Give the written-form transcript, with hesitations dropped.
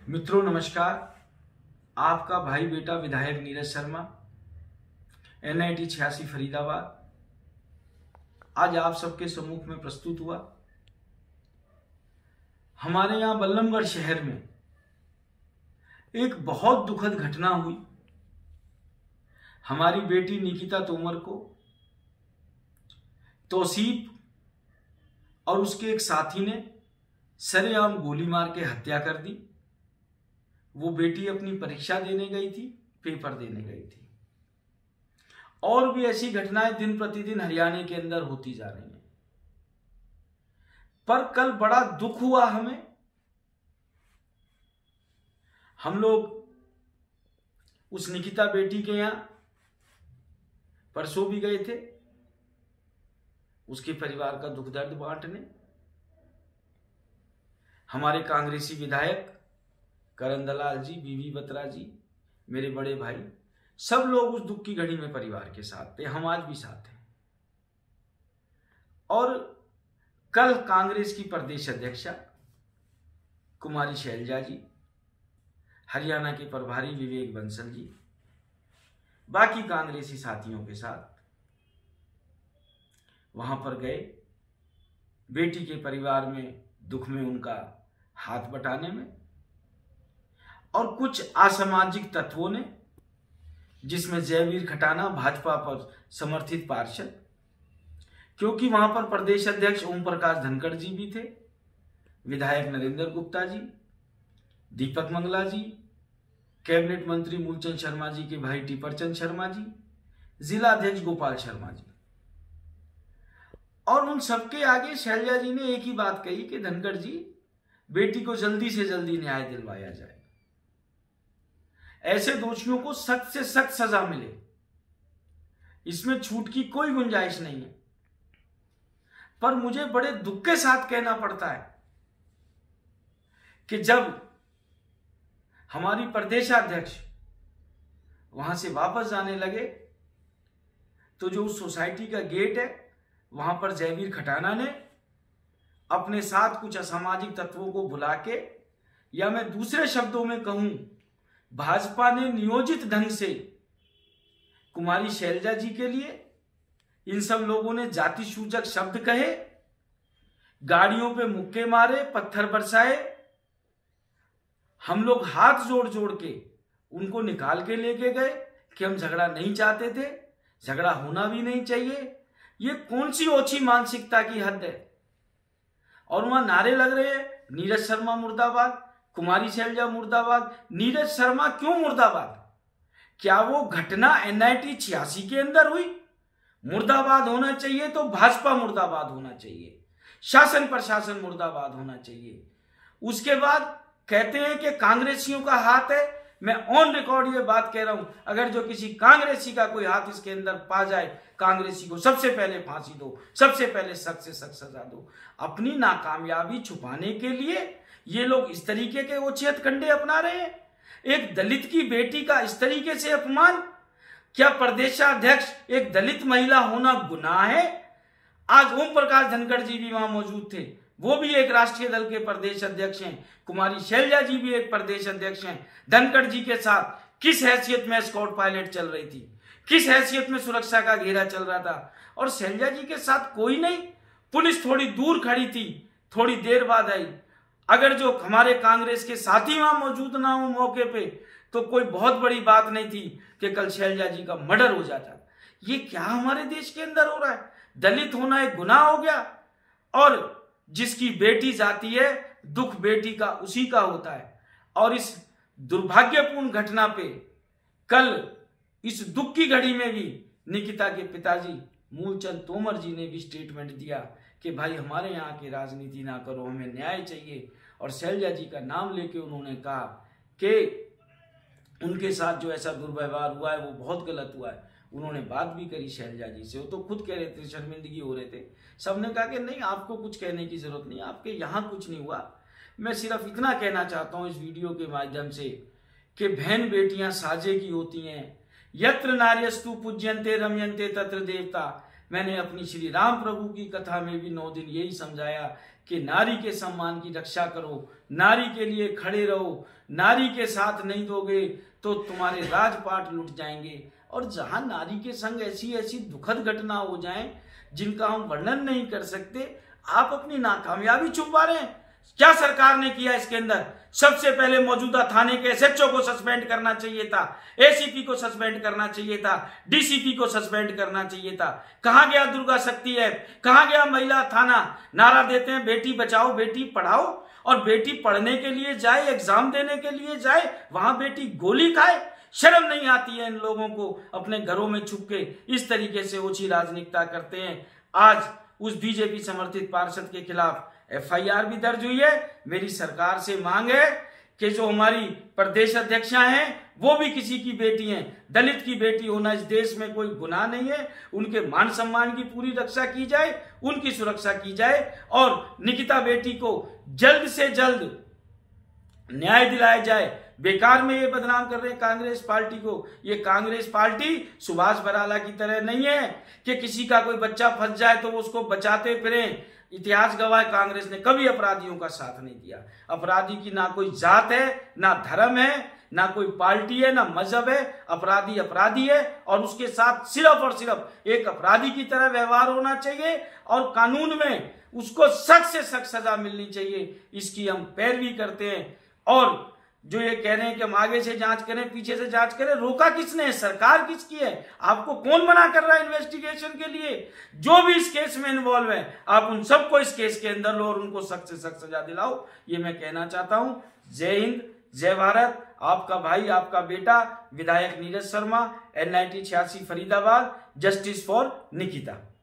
मित्रों नमस्कार। आपका भाई बेटा विधायक नीरज शर्मा, NIT 86 फरीदाबाद, आज आप सबके सम्मुख में प्रस्तुत हुआ। हमारे यहाँ बल्लमगढ़ शहर में एक बहुत दुखद घटना हुई। हमारी बेटी निकिता तोमर को तौसीफ और उसके एक साथी ने सरेआम गोली मार के हत्या कर दी। वो बेटी अपनी परीक्षा देने गई थी, पेपर देने गई थी। और भी ऐसी घटनाएं दिन प्रतिदिन हरियाणा के अंदर होती जा रही हैं। पर कल बड़ा दुख हुआ हमें। हम लोग उस निकिता बेटी के यहां परसों भी गए थे, उसके परिवार का दुख दर्द बांटने। हमारे कांग्रेसी विधायक करण दलाल जी, बीवी बत्रा जी, मेरे बड़े भाई, सब लोग उस दुख की घड़ी में परिवार के साथ थे। हम आज भी साथ हैं। और कल कांग्रेस की प्रदेश अध्यक्षा कुमारी शैलजा जी, हरियाणा के प्रभारी विवेक बंसल जी, बाकी कांग्रेसी साथियों के साथ वहां पर गए, बेटी के परिवार में दुख में उनका हाथ बटाने में। और कुछ असामाजिक तत्वों ने, जिसमें जयवीर खटाना भाजपा पर समर्थित पार्षद, क्योंकि वहां पर प्रदेश अध्यक्ष ओम प्रकाश धनखड़ जी भी थे, विधायक नरेंद्र गुप्ता जी, दीपक मंगला जी, कैबिनेट मंत्री मूलचंद शर्मा जी के भाई टिपरचंद शर्मा जी, जिला अध्यक्ष गोपाल शर्मा जी। और उन सबके आगे शैलजा जी ने एक ही बात कही कि धनखड़ जी, बेटी को जल्दी से जल्दी न्याय दिलवाया जाए, ऐसे दोषियों को सख्त से सख्त सजा मिले, इसमें छूट की कोई गुंजाइश नहीं है। पर मुझे बड़े दुख के साथ कहना पड़ता है कि जब हमारी प्रदेशाध्यक्ष वहां से वापस जाने लगे तो जो उस सोसाइटी का गेट है वहां पर जयवीर खटाना ने अपने साथ कुछ असामाजिक तत्वों को बुला के, या मैं दूसरे शब्दों में कहूं, भाजपा ने नियोजित ढंग से कुमारी शैलजा जी के लिए इन सब लोगों ने जाति सूचक शब्द कहे, गाड़ियों पे मुक्के मारे, पत्थर बरसाए। हम लोग हाथ जोड़ जोड़ के उनको निकाल के लेके गए कि हम झगड़ा नहीं चाहते थे, झगड़ा होना भी नहीं चाहिए। ये कौन सी ओछी मानसिकता की हद है। और वहां नारे लग रहे हैं, नीरज शर्मा मुर्दाबाद, कुमारी शैलजा मुर्दाबाद। नीरज शर्मा क्यों मुर्दाबाद? क्या वो घटना NIT 86 के अंदर हुई? मुर्दाबाद होना चाहिए तो भाजपा मुर्दाबाद होना चाहिए, शासन प्रशासन मुर्दाबाद होना चाहिए। उसके बाद कहते हैं कि कांग्रेसियों का हाथ है। मैं ऑन रिकॉर्ड ये बात कह रहा हूं, अगर जो किसी कांग्रेसी का कोई हाथ इसके अंदर पा जाए, कांग्रेसी को सबसे पहले फांसी दो, सबसे पहले सख्त से सख्त सजा दो। अपनी नाकामयाबी छुपाने के लिए ये लोग इस तरीके के ओछियत कंडे अपना रहे हैं। एक दलित की बेटी का इस तरीके से अपमान। क्या प्रदेशाध्यक्ष एक दलित महिला होना गुनाह है? आज ओम प्रकाश धनखड़ जी भी वहां मौजूद थे, वो भी एक राष्ट्रीय दल के प्रदेश अध्यक्ष हैं। कुमारी शैलजा जी भी एक प्रदेश अध्यक्ष हैं। धनखड़ जी के साथ किस हैसियत में एस्कॉर्ट पायलट चल रही थी, किस हैसियत में सुरक्षा का घेरा चल रहा था। और शैलजा जी के साथ कोई नहीं, पुलिस थोड़ी दूर खड़ी थी, थोड़ी देर बाद आई। अगर जो हमारे कांग्रेस के साथी वहां मौजूद ना हो मौके पे, तो कोई बहुत बड़ी बात नहीं थी कि कल शैलजा जी का मर्डर हो जाता। ये क्या हमारे देश के अंदर हो रहा है? दलित होना एक गुनाह हो गया, और जिसकी बेटी जाती है, दुख बेटी का उसी का होता है। और इस दुर्भाग्यपूर्ण घटना पे कल इस दुख की घड़ी में भी निकिता के पिताजी मूलचंद तोमर जी ने भी स्टेटमेंट दिया कि भाई हमारे यहाँ की राजनीति ना करो, हमें न्याय चाहिए। और शैलजा जी का नाम लेके उन्होंने कहा कि उनके साथ जो ऐसा दुर्व्यवहार हुआ है वो बहुत गलत हुआ है। उन्होंने बात भी करी शैलजा जी से, वो तो खुद कह रहे थे, शर्मिंदगी हो रहे थे। सबने कहा कि नहीं, आपको कुछ कहने की जरूरत नहीं, आपके यहाँ कुछ नहीं हुआ। मैं सिर्फ इतना कहना चाहता हूँ इस वीडियो के माध्यम से कि बहन बेटियां साजे की होती हैं। यत्र नार्यस्तु पूज्यन्ते रम्यन्ते तत्र देवता। मैंने अपनी श्री राम प्रभु की कथा में भी 9 दिन यही समझाया कि नारी के सम्मान की रक्षा करो, नारी के लिए खड़े रहो, नारी के साथ नहीं दोगे तो तुम्हारे राजपाट लुट जाएंगे। और जहां नारी के संग ऐसी ऐसी दुखद घटना हो जाए जिनका हम वर्णन नहीं कर सकते, आप अपनी नाकामयाबी छुपा रहे हैं। क्या सरकार ने किया इसके अंदर? सबसे पहले मौजूदा थाने के एसएचओ को सस्पेंड करना चाहिए था, एसीपी को सस्पेंड करना चाहिए था, डीसीपी को सस्पेंड करना चाहिए था। कहां गया दुर्गा शक्ति है, कहां गया महिला थाना? नारा देते हैं बेटी बचाओ बेटी पढ़ाओ, और बेटी पढ़ने के लिए जाए, एग्जाम देने के लिए जाए, वहां बेटी गोली खाए। शर्म नहीं आती है इन लोगों को? अपने घरों में छुप के इस तरीके से ओछी राजनीतिता करते हैं। आज उस बीजेपी समर्थित पार्षद के खिलाफ एफआईआर भी दर्ज हुई है। मेरी सरकार से मांग है कि जो हमारी प्रदेश अध्यक्षा हैं वो भी किसी की बेटी हैं। दलित की बेटी होना इस देश में कोई गुनाह नहीं है। उनके मान सम्मान की पूरी रक्षा की जाए, उनकी सुरक्षा की जाए, और निकिता बेटी को जल्द से जल्द न्याय दिलाया जाए। बेकार में ये बदनाम कर रहे हैं कांग्रेस पार्टी को। ये कांग्रेस पार्टी सुभाष बराला की तरह नहीं है कि किसी का कोई बच्चा फंस जाए तो वो उसको बचाते फिरें। इतिहास गवाह है, कांग्रेस ने कभी अपराधियों का साथ नहीं दिया। अपराधी की ना कोई जात है, ना धर्म है, ना कोई पार्टी है, ना मजहब है। अपराधी अपराधी है और उसके साथ सिर्फ और सिर्फ एक अपराधी की तरह व्यवहार होना चाहिए और कानून में उसको सख्त से सख्त सजा मिलनी चाहिए। इसकी हम पैरवी करते हैं। और जो ये कह रहे हैं कि हम आगे से जांच करें, पीछे से जांच करें, रोका किसने है? सरकार किसकी है? आपको कौन मना कर रहा है इन्वेस्टिगेशन के लिए? जो भी इस केस में इन्वॉल्व है, आप उन सबको इस केस के अंदर लो और उनको सख्त से सख्त सजा दिलाओ। ये मैं कहना चाहता हूं। जय हिंद, जय भारत। आपका भाई, आपका बेटा विधायक Neeraj Sharma, N1986 Faridabad, justice for Nikita.